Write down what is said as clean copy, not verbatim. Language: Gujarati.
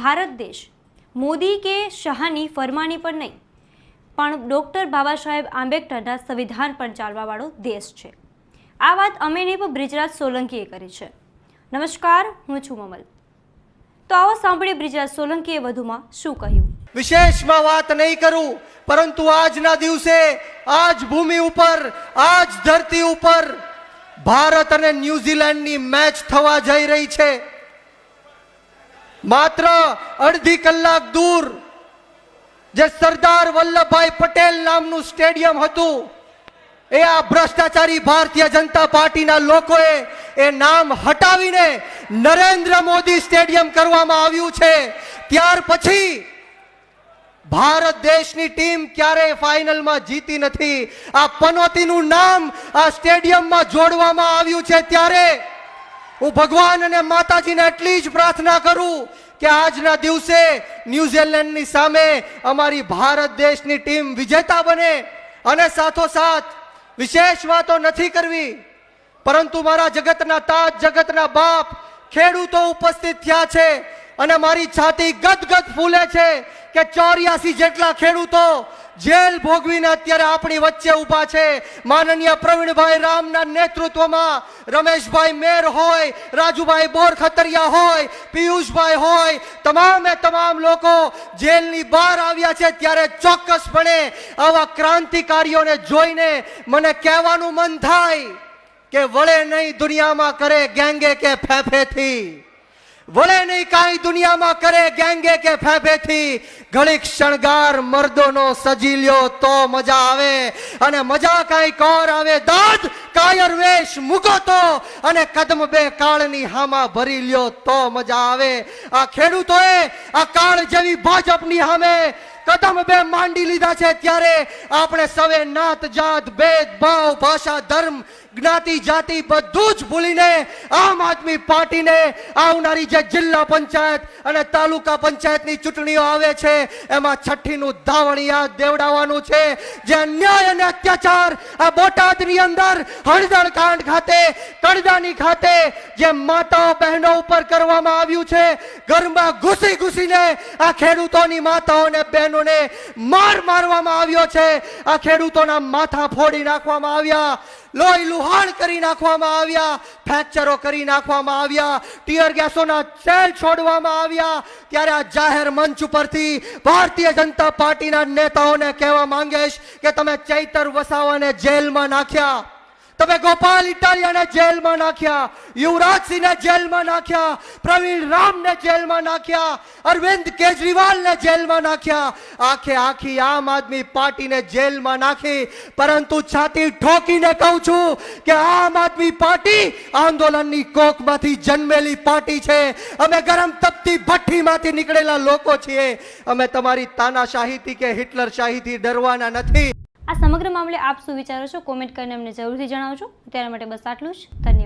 ભારત દેશ મોદી કે શાહની ફરમાની પર નહીં પણ ડૉક્ટર બાબા સાહેબ આંબેડકરના સંવિધાન પર ચાલવાવાળો દેશ છે। આ વાત અમેનીપ બ્રિજરાજ સોલંકીએ કરી છે। નમસ્કાર, હું છું મમલ। તો આવો સાંભળીએ બ્રિજરાજ સોલંકીએ વધુમાં શું કહ્યું। વિશેષમાં વાત નહીં કરું, પરંતુ આજના દિવસે આજ ભૂમિ ઉપર, આજ ધરતી ઉપર ભારત અને ન્યુઝીલેન્ડની મેચ થવા જઈ રહી છે। માત્ર અડધી કલાક દૂર જે સરદાર વલ્લભભાઈ પટેલ નામનું સ્ટેડિયમ હતું, એ આ ભ્રષ્ટાચારી ભારતીય જનતા પાર્ટીના લોકોએ એ નામ હટાવીને નરેન્દ્ર મોદી સ્ટેડિયમ કરવામાં આવ્યું છે। ત્યાર પછી ભારત દેશની ટીમ ક્યારેય ફાઇનલમાં જીતી નથી। આ પનોતીનું નામ આ સ્ટેડિયમમાં જોડવામાં આવ્યું છે। ત્યારે હું ભગવાન અને માતાજીને એટલી જ પ્રાર્થના કરું કે આજના દિવસે ન્યુઝીલેન્ડની સામે અમારી ભારત દેશની ટીમ વિજેતા બને। અને સાથોસાથ વિશેષ વાતો નથી કરવી, પરંતુ મારા જગતના તાજ, જગતના બાપ ખેડૂતો ઉપસ્થિત થયા છે અને મારી છાતી ગદગદ ફૂલે છે કે 84 જેટલા ખેડૂતો જેલ ભોગવીને અત્યારે આપણી વચ્ચે ઊભા છે। માનનીય પ્રવીણભાઈ રામના નેતૃત્વમાં રમેશભાઈ મેર હોય, રાજુભાઈ બોરખતરિયા હોય, પિયુષભાઈ હોય, તમામે તમામ લોકો જેલની બહાર આવ્યા છે। ત્યારે ચોક્કસપણે આવા ક્રાંતિકારીઓને જોઈને મને કહેવાનું મન થાય કે વળે નહીં દુનિયામાં કરે ગેંગે કે ફેફેથી, વળે નહીં કાંઈ દુનિયામાં કરે ગેંગે કે ફેફેથી। ઘડીક શણગાર મર્દોનો સજી લ્યો તો મજા આવે, અને મજા કાંઈ કોર આવે દાદ કાયર વેશ મૂકો તો, અને કદમ બે કાળની હામાં ભરી લ્યો તો મજા આવે। આ ખેડૂતોએ આ કાળ જેવી ભાજપની સામે કદમ બે માંડી લીધા છે। ત્યારે આપણે સવે નાત જાત ભેદભાવ ભાષા ધર્મ જ્ઞાતિ જાતિ બધું જ ભૂલીને આમ આદમી પાર્ટીને આવનારી જે જિલ્લા પંચાયત અને તાલુકા પંચાયતની ચૂંટણીઓ આવે છે એમાં છઠ્ઠીનું ધાવણ યાદ દેવડાવવાનું છે। જે અન્યાય અને અત્યાચાર આ બોટાદની અંદર હળદર કાંડ ખાતે, કડદાની ખાતે જે માતાઓ બહેનો ઉપર કરવામાં આવ્યું છે, ઘરમાં ઘૂસી ઘૂસીને આ ખેડૂતોની માતાઓને બહેનોને મારવામાં આવ્યો છે। આ ખેડૂતોના માથા ફોડી નાખવામાં આવ્યા, લોહી લુહાણ કરી નાખવામાં આવ્યા, ફ્રેક્ચરો કરી નાખવામાં આવ્યા, ટીયર ગેસોના સેલ છોડવામાં આવ્યા। ત્યારે આ જાહેર મંચ ઉપરથી ભારતીય જનતા પાર્ટીના નેતાઓને કહેવા માંગીશ કે તમે ચૈતર વસાવાને જેલમાં નાખ્યા, તમે ગોપાલ ઇટાલિયાને જેલમાં નાખ્યા, યુવરાજસિંહને જેલમાં નાખ્યા, પ્રવીણ રામને જેલમાં નાખ્યા, અરવિંદ કેજરીવાલને જેલમાં નાખ્યા, આખે આખી આમ આદમી પાર્ટીને જેલમાં નાખી। પરંતુ છાતી ઠોકીને કહું છું કે આમ આદમી પાર્ટી આંદોલનની કોખમાંથી જન્મેલી પાર્ટી છે। અમે ગરમ તપતી ભઠ્ઠીમાંથી નીકળેલા લોકો છીએ। અમે તમારી તાનાશાહીથી કે હિટલર શાહીથી ડરવાના નથી। આ સમગ્ર મામલે આપ શું વિચારો છો, કોમેન્ટ કરીને અમને જરૂરથી જણાવજો। ત્યારે માટે બસ આટલું જ। ધન્યવાદ।